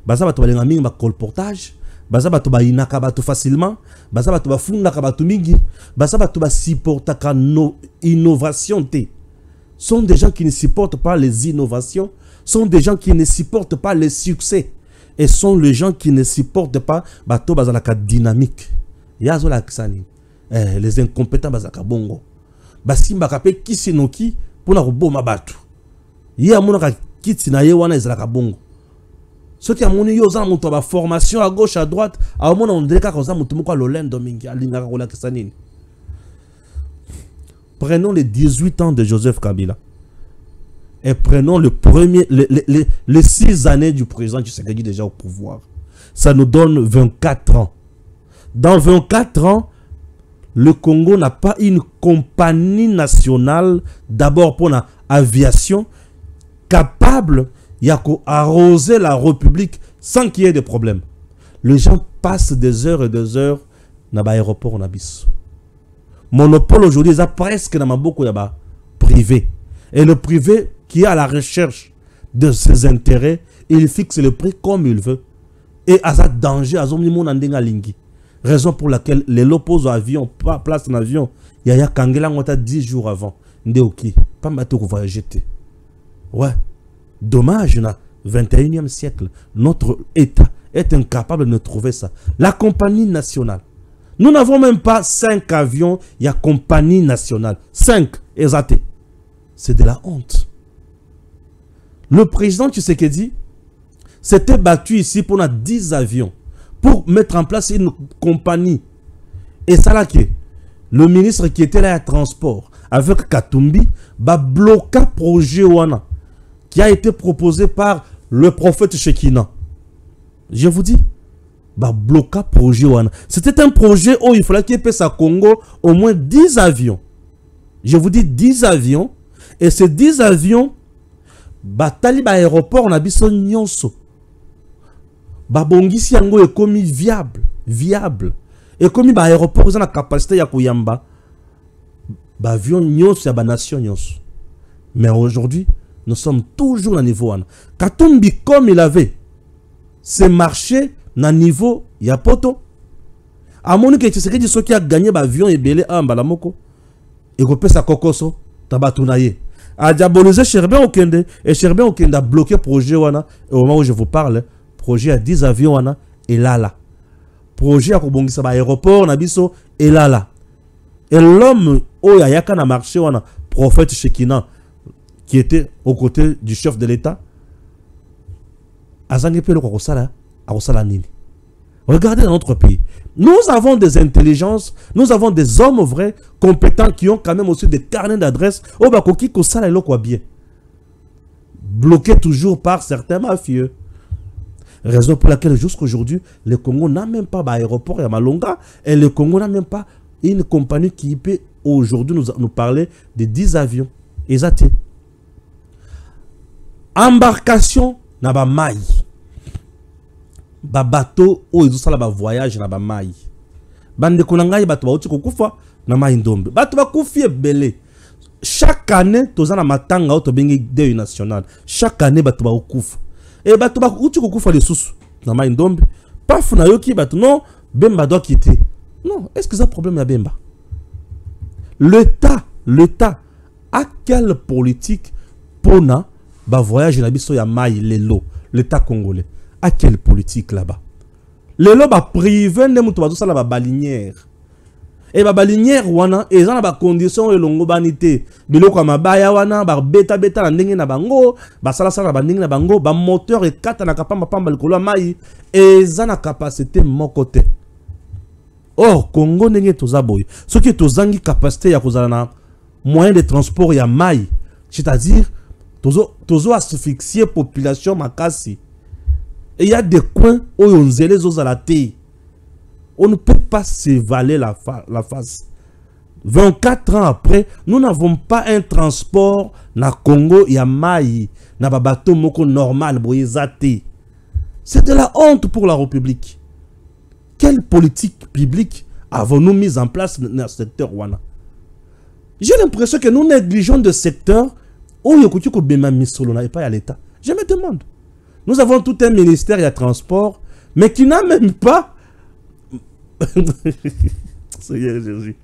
baza bato balinga mingi ba colportage, baza bato ba inaka bato facilement, baza bato ba funda ka bato mingi, baza bato ba supportaka no innovation te. Sont des gens qui ne supportent pas les innovations, sont des gens qui ne supportent pas les succès. Et sont les gens qui ne supportent pas bateau bazalaka dynamique. Yazo la kisani. Les incompétents bazalaka bongo. Basimba kape kisinoki pour na roboma batu. Ya monaka kiti na ye wana ezalaka bongo. Ceux qui amoni yo za muto ba formation à gauche à droite, a mona on dirait ka za muto moko lolendo mingi alingaka ko la kisani. Prenons les 18 ans de Joseph Kabila. Et prenons les 6 années du président Tshisekedi déjà au pouvoir. Ça nous donne 24 ans. Dans 24 ans, le Congo n'a pas une compagnie nationale, d'abord pour l'aviation, capable d'arroser la République sans qu'il y ait de problème. Les gens passent des heures et des heures dans l'aéroport en abysse. Monopole aujourd'hui, c'est presque dans beaucoup de privé. Et le privé qui est à la recherche de ses intérêts, il fixe le prix comme il veut. Et à ça danger, à raison pour laquelle les lopos avion, place en avion, il y a Kangela 10 jours avant. Ndeoki, pas matou qu'on va jeter. Ouais. Dommage, dans le 21e siècle, notre État est incapable de trouver ça. La compagnie nationale. Nous n'avons même pas 5 avions, il y a compagnie nationale. 5, exact. C'est de la honte. Le président Tshisekedi s'était battu ici pour 10 avions, pour mettre en place une compagnie. Et ça là, le ministre qui était là à transport, avec Katumbi, va bloquer le projet Wana, qui a été proposé par le prophète Shekina. Je vous dis, va bloquer le projet Wana. C'était un projet où il fallait qu'il passe à Congo au moins 10 avions. Je vous dis 10 avions. Et ces 10 avions, batali ba aéroport na biso nyonso. Ba bongisi yango ekomi viable. Ekomi ba aéroport za na capacité ya kuyamba. Ba avion nyonso ya ba nation nyonso. Mais aujourd'hui, nous sommes toujours à niveau 1. Katumbi comme il avait ses marchés na niveau ya poto. A monique Tshisekedi soki a gagné ba avion ebele amba moko. Et ko pesa kokoso tabatunaye. A diaboliser Sherbin Okende et Sherbin Okende a bloqué le projet wana. Et au moment où je vous parle, projet à 10 avions wana et là. Projet à Kobongisa aéroport nabiso et là. Et l'homme Oya Yaka na marché wana, prophète Shekina, qui était aux côtés du chef de l'État, Azangepe lo Kosala nini. Regardez dans notre pays. Nous avons des intelligences, nous avons des hommes vrais, compétents, qui ont quand même aussi des carnets d'adresses. Oh, bah, koki kosala elo quoi bien. Bloqués toujours par certains mafieux. Raison pour laquelle jusqu'aujourd'hui, le Congo n'a même pas d'aéroport à Malonga. Et le Congo n'a même pas une compagnie qui peut aujourd'hui nous parler de 10 avions. Exact. Embarcation n'a pas maille. Ba bateau ou ils ont ba voyage na ba mai. Bande konangai bato ba uti kokufa na mai ndombe. Bato ba kufi belé. Chaque année tozana matanga auto bengi deuil national. Chaque année bato ba okufa. Et bato ba uti kokufa les sous na mai ndombe. Paf na yoki bato non Bemba doit quitter. Non, est-ce que ça problème ya Bemba? L'État a quelle politique pour na ba voyage na biso ya mai lelo l'État congolais? À quelle politique là-bas? Les lois privés ne moutou bazo sala ba balinière. Et ba balinière wana et za na ba condition e longo banité. Biloko mabaya wana ba beta na ndenge na bango, ba sala na ba ndenge na bango, ba moteur et kata na kapamba pamba likolo mai et za na capacité mon côté. Or, Congo n'est pas boy. Ce qui est aux angi capacité à cause d'un moyen de transport ya maille, c'est-à-dire tozo asphyxier population makasi. Et il y a des coins où on zèle les à la terre. On ne peut pas s'évaler la face. 24 ans après, nous n'avons pas un transport na Congo ya maille, na bateau moko normal boyezate. C'est de la honte pour la République. Quelle politique publique avons-nous mis en place dans ce secteur wana? J'ai l'impression que nous négligeons de secteur où il y a pas à l'État. Je me demande. Nous avons tout un ministère de transport, mais qui n'a même pas... Seigneur Jésus.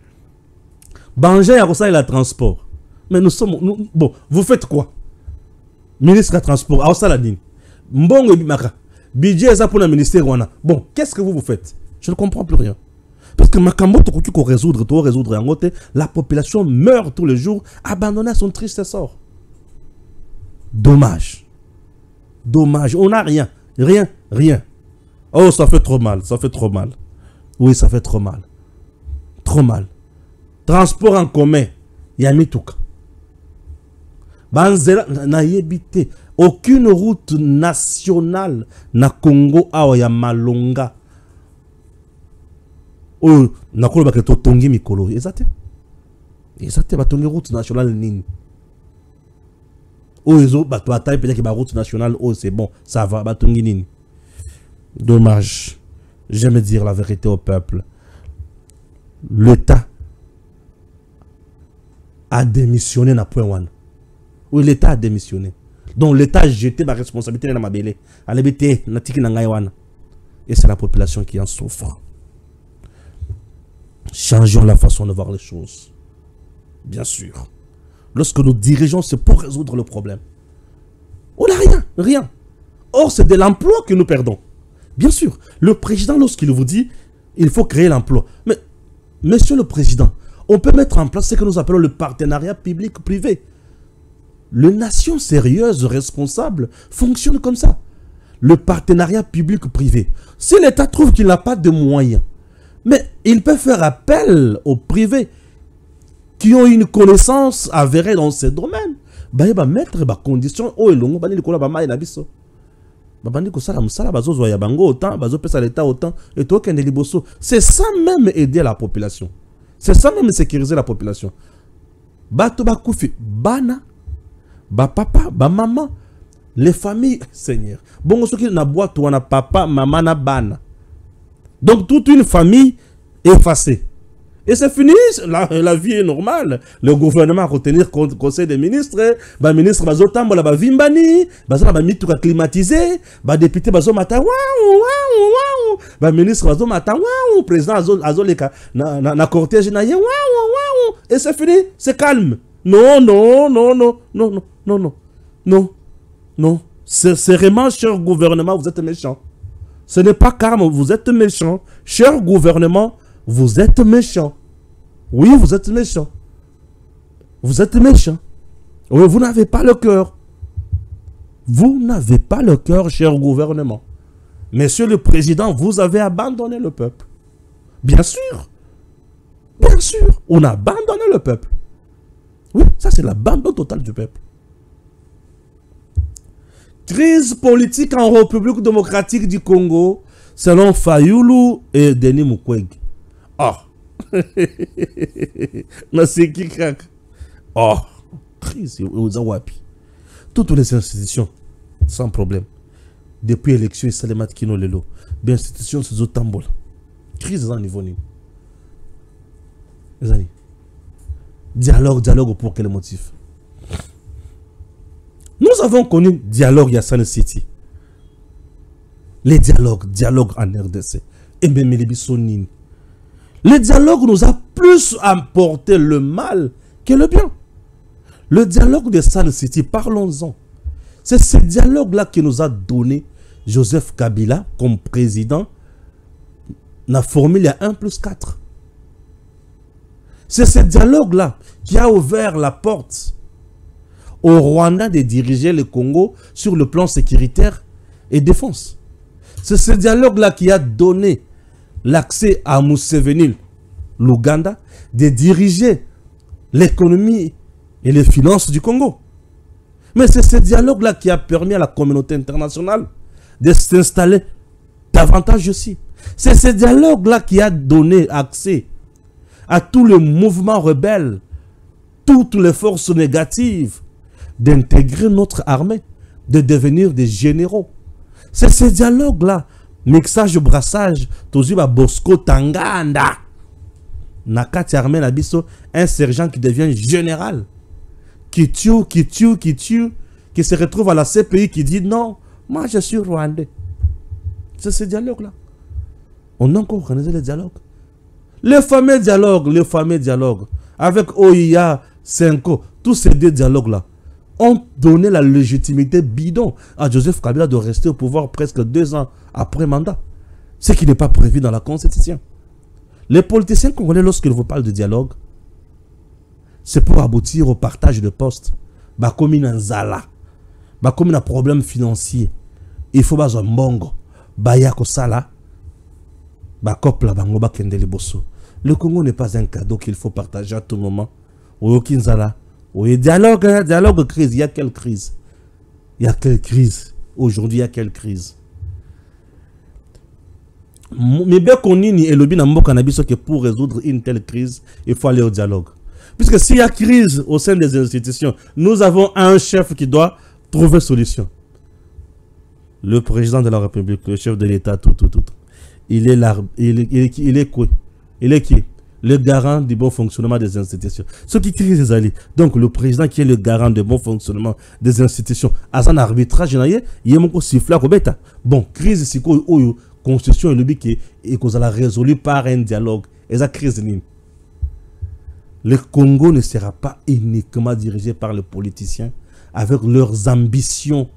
Bangé a ça la transport. Mais nous sommes... bon, vous faites quoi? Ministre de transport, à Osaladine. Mbongo Bimaka. Budget ça pour le ministère wana. Bon, qu'est-ce que vous faites? Je ne comprends plus rien. Parce que Makambo, tu peux résoudre en côté, la population meurt tous les jours, abandonnée à son triste sort. Dommage. Dommage. On n'a rien. Rien. Oh, ça fait trop mal. Oui, ça fait trop mal. Trop mal. Transport en commun. Yamituka. Banzela na yebite. Aucune route nationale na Congo ya malonga. Oh, nakolo baketo tongi mikolo. Ezate batongi route nationale nini. Oh, ils ont bataille peut-être que la route nationale, oh c'est bon, ça va, batongi nini. Dommage. J'aime dire la vérité au peuple. L'État a démissionné na point one. Oui, l'État a démissionné. Donc l'État a jeté la responsabilité dans ma belle. Et c'est la population qui en souffre. Changeons la façon de voir les choses. Bien sûr. Lorsque nous dirigeons, c'est pour résoudre le problème. On n'a rien. Or, c'est de l'emploi que nous perdons. Bien sûr, le président, lorsqu'il vous dit, il faut créer l'emploi. Mais, monsieur le président, on peut mettre en place ce que nous appelons le partenariat public-privé. Les nations sérieuses, responsables, fonctionnent comme ça. Le partenariat public-privé. Si l'État trouve qu'il n'a pas de moyens, mais il peut faire appel au privé qui ont une connaissance avérée dans ces domaines. Il va mettre des conditions. C'est ça même aider la population. C'est ça même sécuriser la population. Bana, papa, maman, les familles, Seigneur. Bon, ce qui na boîte ou na papa, maman, na bana. Donc toute une famille effacée. Et c'est fini, la vie est normale. Le gouvernement a retenu le conseil des ministres. Les ministres ont vimbani, ils ont climatisé, les députés ont mata waouh, les ministres ont mata waouh, le président a cortège, et c'est fini, c'est calme. Non. C'est vraiment, cher gouvernement, vous êtes méchant. Ce n'est pas calme, vous êtes méchant. Cher gouvernement, vous êtes méchant. Oui, vous êtes méchant. Vous êtes méchant. Oui, vous n'avez pas le cœur. Vous n'avez pas le cœur, cher gouvernement. Monsieur le Président, vous avez abandonné le peuple. Bien sûr. Bien sûr. On a abandonné le peuple. Oui, ça c'est l'abandon total du peuple. Crise politique en République démocratique du Congo, selon Fayulu et Denis Mukwege. Crise aux Awapi. Toutes les institutions, sans problème. Depuis l'élection, Salemat Kino Lelo. Bien, institutions, c'est Zotambola. Crise à niveau. Les amis. Dialogue pour quel motif? Nous avons connu dialogue à San City. Les dialogues en RDC. Et même les Bissonines. Le dialogue nous a plus apporté le mal que le bien. Le dialogue de San City, parlons-en. C'est ce dialogue-là qui nous a donné Joseph Kabila comme président. La formule à 1+4. C'est ce dialogue-là qui a ouvert la porte au Rwanda de diriger le Congo sur le plan sécuritaire et défense. C'est ce dialogue-là qui a donné l'accès à Museveni, l'Ouganda, de diriger l'économie et les finances du Congo. Mais c'est ce dialogue-là qui a permis à la communauté internationale de s'installer davantage aussi. C'est ce dialogue-là qui a donné accès à tous les mouvements rebelles, toutes les forces négatives, d'intégrer notre armée, de devenir des généraux. C'est ce dialogue-là. Mixage, brassage, toujours Bosco Tanganda. Nakati armée Nabiso, un sergent qui devient général. Qui tue, qui se retrouve à la CPI, qui dit non, moi je suis rwandais. C'est ce dialogue-là. On a encore organisé le dialogue. Le fameux dialogue avec OIA, Senko, tous ces deux dialogues-là ont donné la légitimité bidon à Joseph Kabila de rester au pouvoir presque 2 ans après mandat. Ce qui n'est pas prévu dans la Constitution. Les politiciens congolais, lorsqu'ils vous parlent de dialogue, c'est pour aboutir au partage de postes. Comme une zala, comme un problème financier. Il faut un mbongo. Bayako sala. Le Congo n'est pas un cadeau qu'il faut partager à tout moment. Oui, dialogue, crise. Il y a quelle crise? Il y a quelle crise? Aujourd'hui, il y a quelle crise? Mais bien qu'on y ait le bien que pour résoudre une telle crise, il faut aller au dialogue. Puisque s'il y a crise au sein des institutions, nous avons un chef qui doit trouver solution. Le président de la République, le chef de l'État, tout. Il est quoi? Il est qui? Le garant du bon fonctionnement des institutions. Ce qui crise les alliés. Donc le président qui est le garant du bon fonctionnement des institutions. À un arbitrage, il y a un sifflet à Kobeta. Bon, crise, c'est quoi? Constitution et le but qui est résolu par un dialogue. Et ça crise. Le Congo ne sera pas uniquement dirigé par les politiciens avec leurs ambitions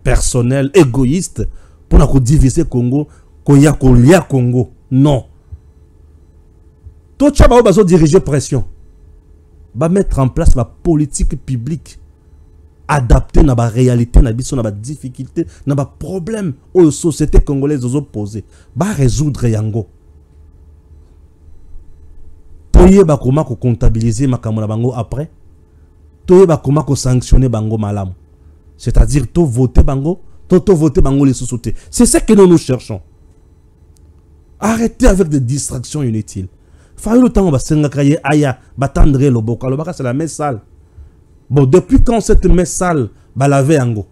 personnelles, égoïstes, pour diviser Congo, Congo. Non. Tout ça va diriger pression. Va mettre en place la politique publique adaptée à la réalité, à la difficulté, à la problème aux la société congolaise opposées. Va résoudre yango. Toye ba comment comptabiliser makamona bango après. Toye ba comment sanctionner bango malam. C'est-à-dire to voter bango, to voter bango les sociétés. C'est ce que nous cherchons. Arrêtez avec des distractions inutiles. Faye le temps on va s'engager aya batendre le boka. Le boka c'est la messe sale. Bon, depuis quand cette messe sale va laver yango?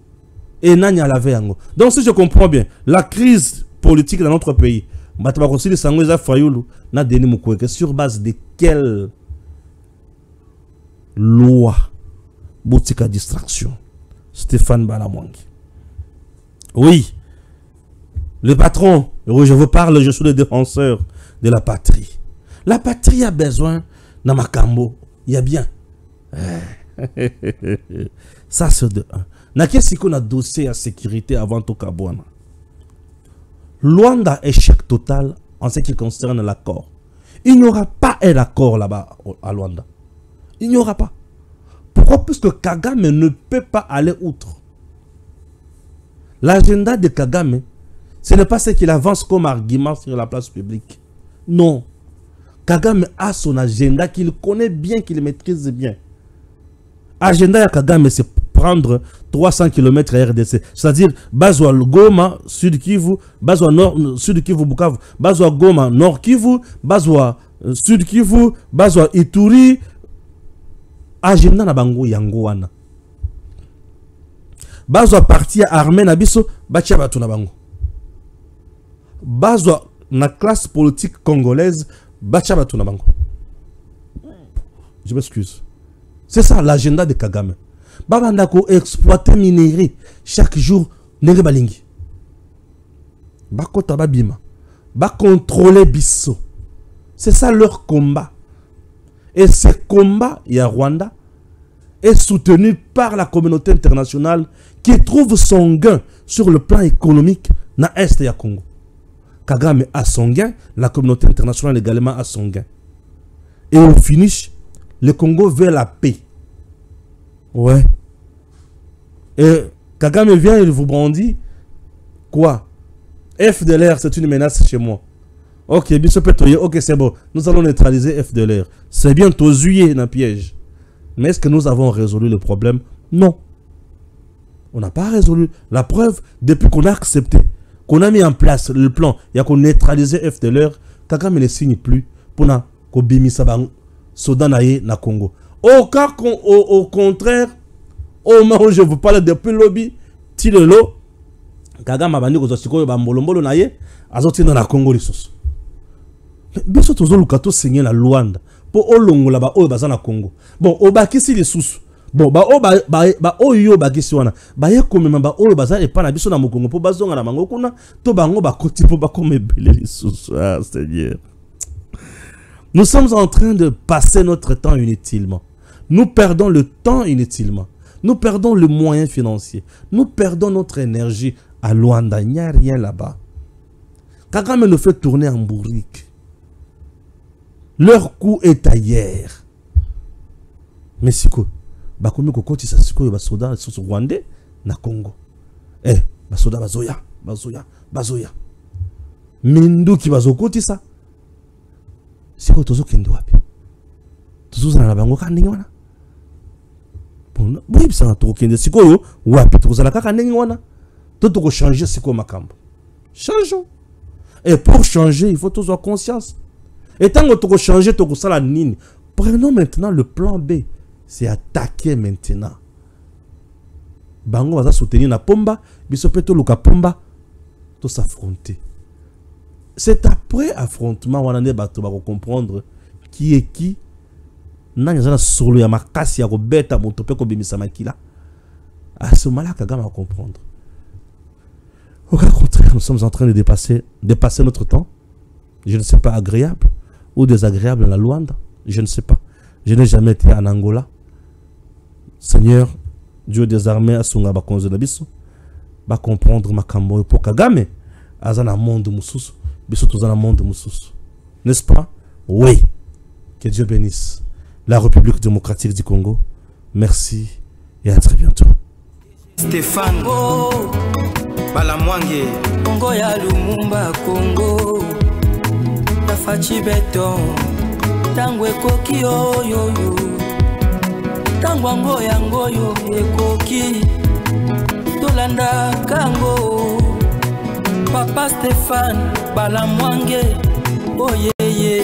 Et nanya laver yango. Donc si je comprends bien, la crise politique dans notre pays, sur base de quelle loi boutique à distraction? Stéphane Balamwangi. Oui, le patron, je vous parle, je suis le défenseur de la patrie. La patrie a besoin d'un makambo. Il y a bien. Ça c'est de un. N'a qu'est-ce qu'on a dossier à sécurité avant tout Kabouana. Luanda échec total en ce qui concerne l'accord. Il n'y aura pas un accord là-bas à Luanda. Il n'y aura pas. Pourquoi? Puisque Kagame ne peut pas aller outre. L'agenda de Kagame, ce n'est pas ce qu'il avance comme argument sur la place publique. Non. Kagame a son agenda qu'il connaît bien, qu'il maîtrise bien. Agenda de Kagame, c'est prendre 300 km à RDC. C'est-à-dire, Bazwa Goma, Sud Kivu, Bazwa Nord, Sud Kivu, Bukavu, Bazwa Goma, Nord Kivu, Bazwa Sud Kivu, Bazwa Ituri. Agenda na bango yango wana. Bazwa parti armée na biso, batia batu na bango. Bazwa na classe politique congolaise, batia batu na bango. Je m'excuse. C'est ça l'agenda de Kagame. Babandako exploiter minerai chaque jour nenge balingi. Bakota babima. Ba contrôler biso. C'est ça leur combat. Et ce combat, il y a Rwanda, est soutenu par la communauté internationale qui trouve son gain sur le plan économique dans l'Est du Congo. Kagame a son gain, la communauté internationale également a son gain. Et au finish, le Congo veut la paix. Ouais. Et Kagame vient et vous brandit quoi? FDLR, c'est une menace chez moi. Ok, ok, c'est bon. Nous allons neutraliser FDLR. C'est bien tozuyer dans le piège. Mais est-ce que nous avons résolu le problème? Non. On n'a pas résolu. La preuve, depuis qu'on a accepté, qu'on a mis en place le plan, il y a qu'on neutralisé FDLR, Kagame ne signe plus pour qu'on bimisa Sodan na Congo. Au contraire, au moment où je vous parle depuis le lobby, Tilelo, Kagame a banni ko zosiko ba mbolombolo na ye, azoti na Congo lisoso. Mais biso tozo lukato signer la Luanda pour olongola ba o bazana Congo. Bon, obakisi lisusu. Bon, o yo bakisi wana. Ba ye komema ba o bazana epa na biso na Mokongo po bazonga na bango kuna to bango ba koti po ba komebele lisusu. Ah, Seigneur. Nous sommes en train de passer notre temps inutilement. Nous perdons le temps inutilement. Nous perdons le moyen financier. Nous perdons notre énergie à Luanda. Il n'y a rien là-bas. Kagame nous fait tourner en bourrique. Leur coup est ailleurs. Mais c'est quoi? Bakomi kokoti sa siko yo basoda so Rwandais na Congo. Basoda bazoya. Mindu ki bazokoti sa. Siko tozo kende wapi? Tozo na bango kandingi wana. Bon, oui ça to kende siko yo wapi tozo la kaka ndingi wana. Toto ko changer siko makambo. Changeons. Et pour changer, il faut toujours conscience. Et tant que tu changer, tu as la nini. Prenons maintenant le plan B. C'est attaquer maintenant. Bango va soutenir na pomba, bisopeto luka pomba, tout s'affronter. C'est après affrontement, on a bato va comprendre qui est qui. Na nyazana solo ya makasi ya kobeta motope ko bimisa makila. À ce moment-là, Kagame va comprendre. Au contraire, nous sommes en train de dépasser notre temps. Je ne sais pas, agréable ou désagréable dans la Luanda. Je ne sais pas. Je n'ai jamais été en Angola. Seigneur, Dieu des armées, Asunga Bakonzo Nabiso, va comprendre ma kambo pour Kagame. Azana monde mususu, biso tozana monde mususu. N'est-ce pas? Oui. Que Dieu bénisse la République démocratique du Congo. Merci et à très bientôt. Stéphane Balamwange Congo ya Lumumba Congo Tafachi beton Tangwe koki yo Tangwango yango yo ekoki Tolanda kango Papa Stéphane Balamwange Oh yeah yeah